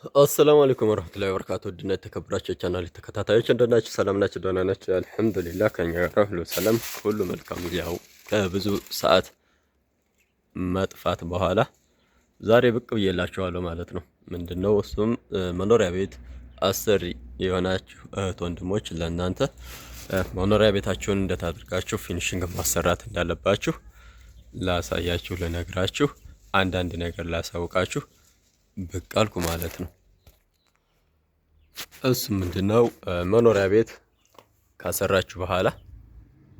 አሰላሙ አለይኩም ወራህመቱላሂ ወበረካቱ። ውድና የተከበራችሁ የቻናሌ ተከታታዮች እንደናችሁ? ሰላም ናችሁ? ደህና ናችሁ? አልሐምዱሊላህ ከኛ ጋር ሁሉ ሰላም፣ ሁሉ መልካም። ያው ከብዙ ሰዓት መጥፋት በኋላ ዛሬ ብቅ ብዬላችኋለሁ ማለት ነው። ምንድነው እሱም መኖሪያ ቤት አሰሪ የሆናችሁ እህት ወንድሞች ለእናንተ መኖሪያ ቤታችሁን እንዴት አድርጋችሁ ፊኒሽንግ ማሰራት እንዳለባችሁ ላሳያችሁ፣ ልነግራችሁ፣ አንዳንድ ነገር ላሳውቃችሁ ብቅ አልኩ ማለት ነው። እሱ ምንድነው መኖሪያ ቤት ካሰራችሁ በኋላ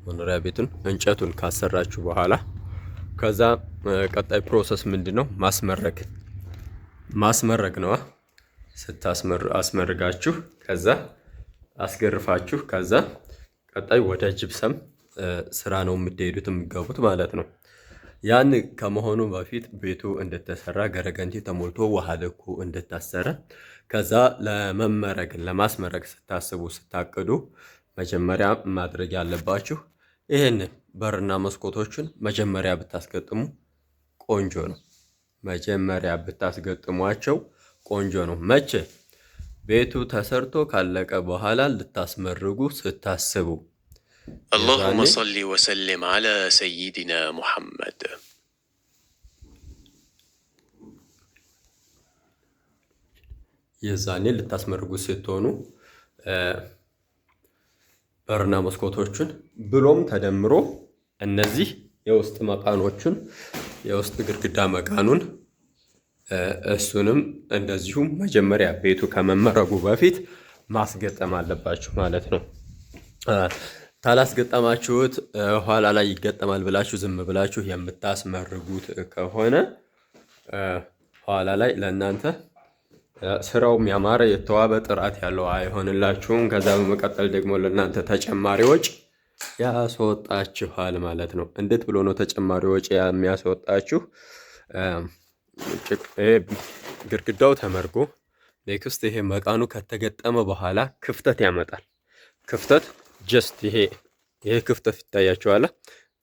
መኖሪያ ቤቱን እንጨቱን ካሰራችሁ በኋላ ከዛ ቀጣይ ፕሮሰስ ምንድነው? ማስመረግ ነው። አስመርጋችሁ ከዛ አስገርፋችሁ ከዛ ቀጣይ ወደ ጅብሰም ስራ ነው የምትሄዱት የምትገቡት ማለት ነው። ያን ከመሆኑ በፊት ቤቱ እንደተሰራ ገረገንቲ ተሞልቶ ውሃ ልኩ እንደታሰረ ከዛ ለማስመረግ ስታስቡ ስታቅዱ መጀመሪያ ማድረግ ያለባችሁ ይሄንን በርና መስኮቶችን መጀመሪያ ብታስገጥሙ ቆንጆ ነው። መጀመሪያ ብታስገጥሟቸው ቆንጆ ነው። መቼ? ቤቱ ተሰርቶ ካለቀ በኋላ ልታስመርጉ ስታስቡ اللهم صل وسلم على سيدنا محمد የዛኔ ልታስመርጉ ስትሆኑ በርና መስኮቶችን ብሎም ተደምሮ እነዚህ የውስጥ መቃኖችን የውስጥ ግድግዳ መቃኑን እሱንም እንደዚሁም መጀመሪያ ቤቱ ከመመረጉ በፊት ማስገጠም አለባችሁ ማለት ነው። ታላስገጠማችሁት ኋላ ላይ ይገጠማል ብላችሁ ዝም ብላችሁ የምታስመርጉት ከሆነ ኋላ ላይ ለእናንተ ስራውም ያማረ የተዋበ ጥራት ያለው አይሆንላችሁም። ከዛ በመቀጠል ደግሞ ለእናንተ ተጨማሪ ወጪ ያስወጣችኋል ማለት ነው። እንዴት ብሎ ነው ተጨማሪ ወጪ የሚያስወጣችሁ? ግድግዳው ተመርጎ ኔክስት ይሄ መቃኑ ከተገጠመ በኋላ ክፍተት ያመጣል። ክፍተት ጀስት ይሄ ክፍተት ይታያችኋል።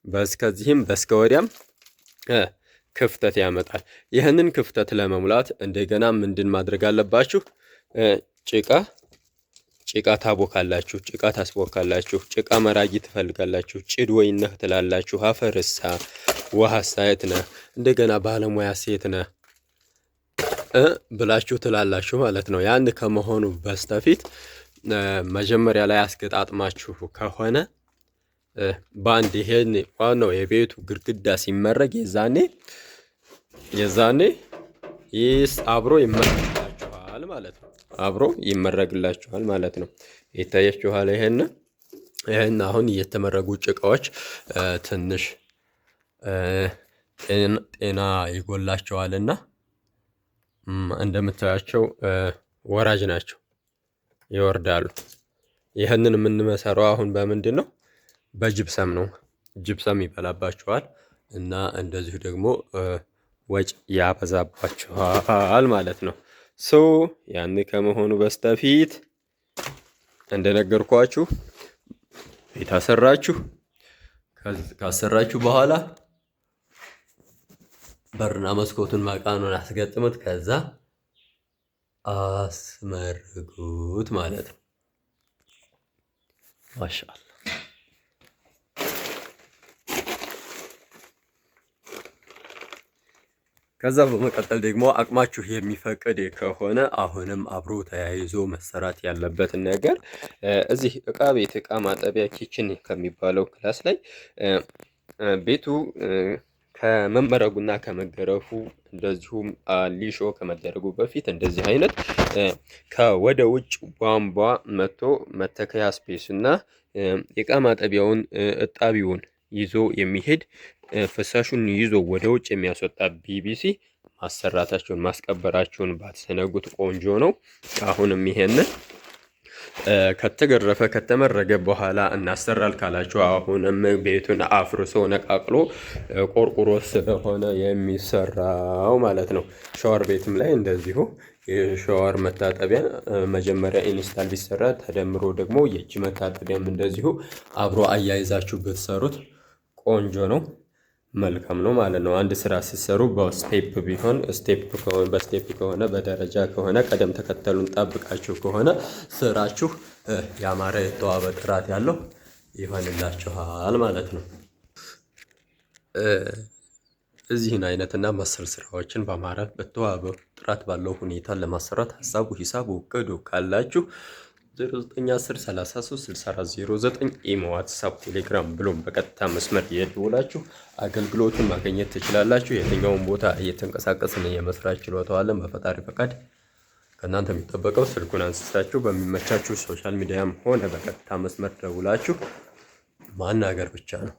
በስከዚህም በስከ ወዲያም ክፍተት ያመጣል። ይህንን ክፍተት ለመሙላት እንደገና ምንድን ማድረግ አለባችሁ? ጭቃ ታቦካላችሁ፣ ጭቃ ታስቦካላችሁ። ጭቃ መራጊ ትፈልጋላችሁ። ጭድ ወይነህ ትላላችሁ። አፈርሳ ውሃ ሳየት ነህ እንደገና ባለሙያ ሴት ነህ ብላችሁ ትላላችሁ ማለት ነው። ያን ከመሆኑ በስተፊት መጀመሪያ ላይ አስገጣጥማችሁ ከሆነ በአንድ ይሄን ዋናው የቤቱ ግድግዳ ሲመረግ የዛኔ አብሮ ይመረግላችኋል ማለት ነው። አብሮ ይመረግላችኋል ማለት ነው። ይታያችኋል። ይሄን አሁን የተመረጉ ጭቃዎች ትንሽ ጤና ይጎላቸዋልና እንደምታያቸው ወራጅ ናቸው፣ ይወርዳሉ። ይህንን የምንመሰረው አሁን በምንድን ነው? በጅብሰም ነው። ጅብሰም ይበላባችኋል እና እንደዚሁ ደግሞ ወጭ ያበዛባችኋል ማለት ነው። ያን ከመሆኑ በስተፊት እንደነገርኳችሁ ቤት ካሰራችሁ በኋላ በርና መስኮቱን መቃኑን አስገጥሙት፣ ከዛ አስመርጉት ማለት ነው። ማሻአላ። ከዛ በመቀጠል ደግሞ አቅማችሁ የሚፈቅድ ከሆነ አሁንም አብሮ ተያይዞ መሰራት ያለበትን ነገር እዚህ እቃ ቤት እቃ ማጠቢያ ኪችን ከሚባለው ክላስ ላይ ቤቱ ከመመረጉና ከመገረፉ እንደዚሁም ሊሾ ከመደረጉ በፊት እንደዚህ አይነት ከወደ ውጭ ቧንቧ መጥቶ መተከያ ስፔስ እና የእቃ ማጠቢያውን እጣቢውን ይዞ የሚሄድ ፍሳሹን ይዞ ወደ ውጭ የሚያስወጣ ቢቢሲ ማሰራታችሁን ማስቀበራችሁን ባትሰነጉት ቆንጆ ነው። አሁንም ይሄንን ከተገረፈ ከተመረገ በኋላ እናሰራል ካላችሁ አሁንም ቤቱን አፍርሶ ነቃቅሎ ቆርቆሮ ስለሆነ የሚሰራው ማለት ነው። ሻወር ቤትም ላይ እንደዚሁ የሻወር መታጠቢያ መጀመሪያ ኢንስታል ቢሰራ ተደምሮ ደግሞ የእጅ መታጠቢያም እንደዚሁ አብሮ አያይዛችሁ ብትሰሩት ቆንጆ ነው። መልካም ነው ማለት ነው። አንድ ስራ ሲሰሩ በስቴፕ ቢሆን በስቴፕ ከሆነ በደረጃ ከሆነ ቀደም ተከተሉን ጠብቃችሁ ከሆነ ስራችሁ ያማረ የተዋበ ጥራት ያለው ይሆንላችኋል ማለት ነው። እዚህን አይነትና መሰል ስራዎችን በአማረ በተዋበ ጥራት ባለው ሁኔታ ለማሰራት ሀሳቡ ሂሳቡ እቅዱ ካላችሁ 0910336409 ኢሞ፣ ዋትሳፕ፣ ቴሌግራም ብሎም በቀጥታ መስመር የደውላችሁ አገልግሎቱን ማግኘት ትችላላችሁ። የትኛውን ቦታ እየተንቀሳቀስን የመስራት ችሎታው አለን። በፈጣሪ ፈቃድ ከእናንተ የሚጠበቀው ስልኩን አንስታችሁ በሚመቻችሁ ሶሻል ሚዲያም ሆነ በቀጥታ መስመር ደውላችሁ ማናገር ብቻ ነው።